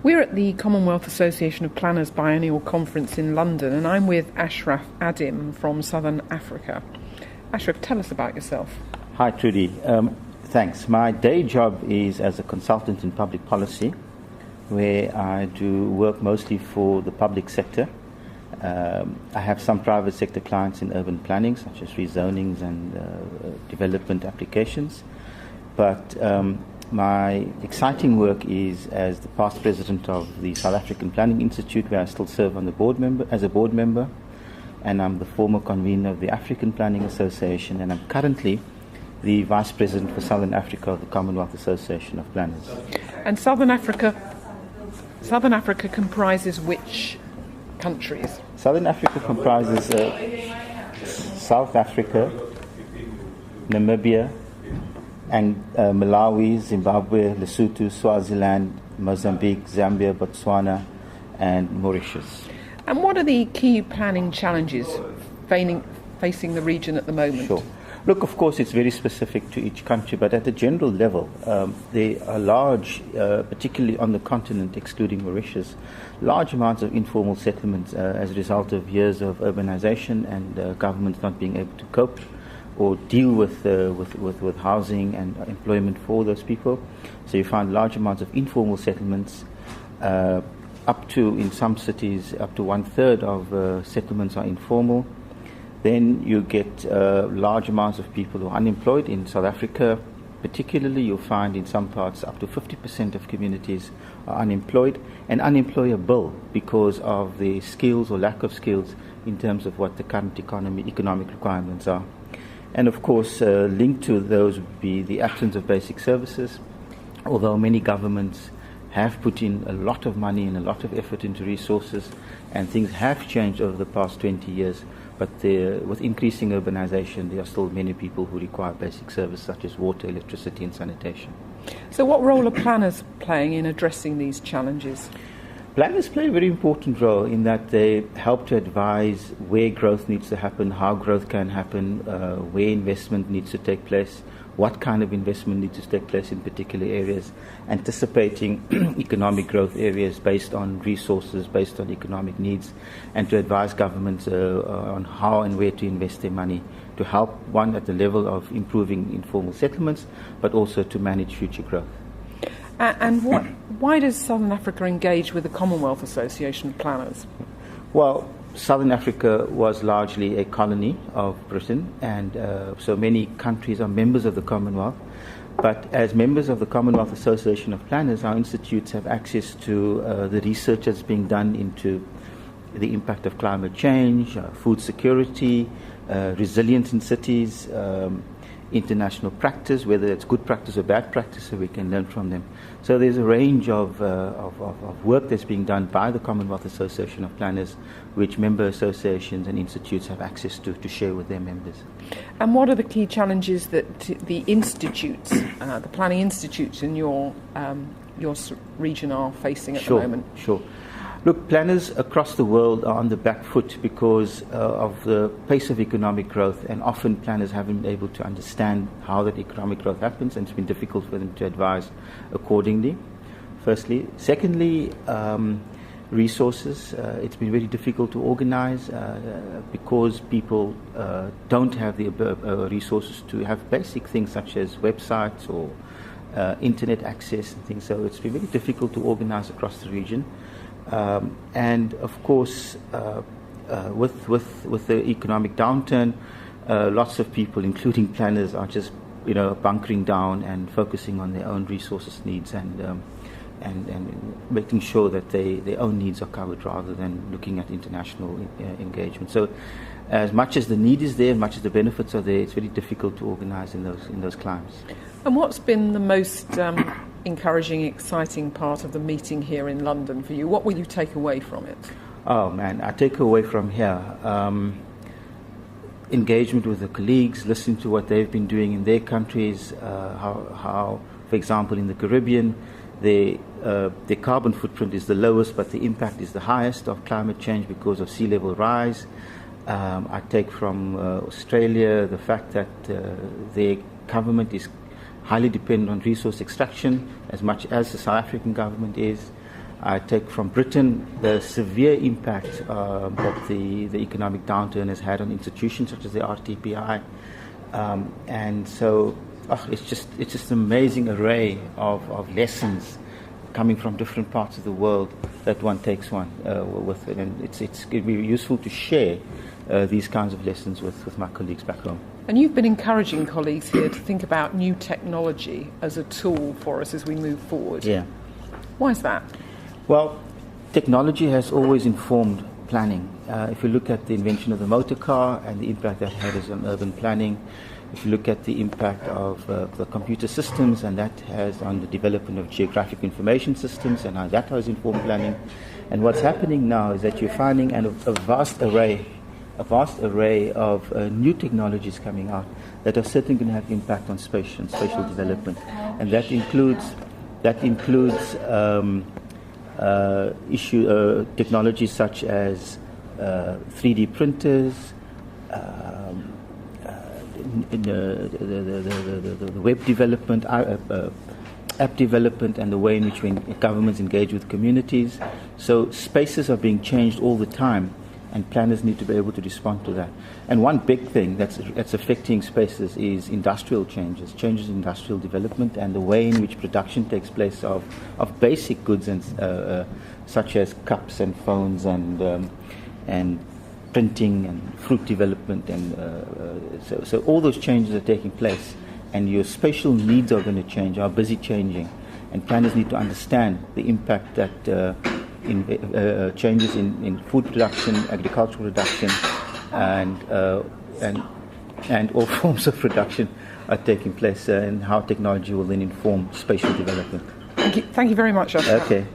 We're at the Commonwealth Association of Planners Biennial Conference in London, and I'm with Ashraf Adam from Southern Africa. Ashraf, tell us about yourself. Hi, Trudy. Thanks. My day job is as a consultant in public policy, where I do work mostly for the public sector. I have some private sector clients in urban planning, such as rezonings and development applications. But my exciting work is as the past president of the South African Planning Institute, where I still serve on the as a board member, and I'm the former convener of the African Planning Association, and I'm currently the vice president for Southern Africa of the Commonwealth Association of Planners. And Southern Africa comprises which countries? Southern Africa comprises South Africa, Namibia, and Malawi, Zimbabwe, Lesotho, Swaziland, Mozambique, Zambia, Botswana, and Mauritius. And what are the key planning challenges facing the region at the moment? Sure. Look, of course, it's very specific to each country, but at a general level, there are large, particularly on the continent, excluding Mauritius, large amounts of informal settlements as a result of years of urbanization and governments not being able to cope or deal with housing and employment for those people. So you find large amounts of informal settlements, up to, in some cities, up to 1/3 of settlements are informal. Then you get large amounts of people who are unemployed. In South Africa, particularly, you'll find in some parts up to 50% of communities are unemployed and unemployable because of the skills or lack of skills in terms of what the current economic requirements are. And of course, linked to those would be the absence of basic services. Although many governments have put in a lot of money and a lot of effort into resources, and things have changed over the past 20 years, but with increasing urbanization, there are still many people who require basic services such as water, electricity, and sanitation. So what role are planners playing in addressing these challenges? Planners play a very important role in that they help to advise where growth needs to happen, how growth can happen, where investment needs to take place, what kind of investment needs to take place in particular areas, anticipating economic growth areas based on resources, based on economic needs, and to advise governments on how and where to invest their money to help, one, at the level of improving informal settlements, but also to manage future growth. And why does Southern Africa engage with the Commonwealth Association of Planners? Well, Southern Africa was largely a colony of Britain, and so many countries are members of the Commonwealth. But as members of the Commonwealth Association of Planners, our institutes have access to the research that's being done into the impact of climate change, food security, resilience in cities, international practice, whether it's good practice or bad practice, so we can learn from them. So there's a range of work that's being done by the Commonwealth Association of Planners, which member associations and institutes have access to share with their members. And what are the key challenges that the institutes, the planning institutes in your region are facing at the moment? Sure. Look, planners across the world are on the back foot because of the pace of economic growth, and often planners haven't been able to understand how that economic growth happens, and it's been difficult for them to advise accordingly, firstly. Secondly, resources. It's been very difficult to organize because people don't have the resources to have basic things such as websites or internet access and things, so it's been very difficult to organize across the region. And of course, with the economic downturn, lots of people, including planners, are just bunkering down and focusing on their own resources needs and making sure that their own needs are covered rather than looking at international engagement. So, as much as the need is there, as much as the benefits are there, it's very difficult to organise in those climes. And what's been the most encouraging, exciting part of the meeting here in London for you? What will you take away from it? Oh man, I take away from here engagement with the colleagues, listening to what they've been doing in their countries, how, for example, in the Caribbean, their carbon footprint is the lowest, but the impact is the highest of climate change because of sea level rise. I take from Australia the fact that their government is highly dependent on resource extraction as much as the South African government is. I take from Britain the severe impact that the economic downturn has had on institutions such as the RTPI, and so it's just an amazing array of lessons coming from different parts of the world that one takes with it, and it'd be useful to share these kinds of lessons with my colleagues back home. And you've been encouraging colleagues here to think about new technology as a tool for us as we move forward. Yeah. Why is that? Well, technology has always informed planning. If you look at the invention of the motor car and the impact that had on urban planning, if you look at the impact of the computer systems and that has on the development of geographic information systems and how that has informed planning, and what's happening now is that you're finding a vast array of new technologies coming out that are certainly going to have impact on spatial development, and that includes technologies such as 3D printers, the web development, app development, and the way in which governments engage with communities. So spaces are being changed all the time, and planners need to be able to respond to that. And one big thing that's affecting spaces is industrial changes in industrial development and the way in which production takes place of basic goods and such as cups and phones and printing and fruit development, and so all those changes are taking place, and your spatial needs are going to change, are busy changing, and planners need to understand the impact that changes in food production, agricultural production, and all forms of production are taking place, and how technology will then inform spatial development. Thank you very much, Ashraf. Okay.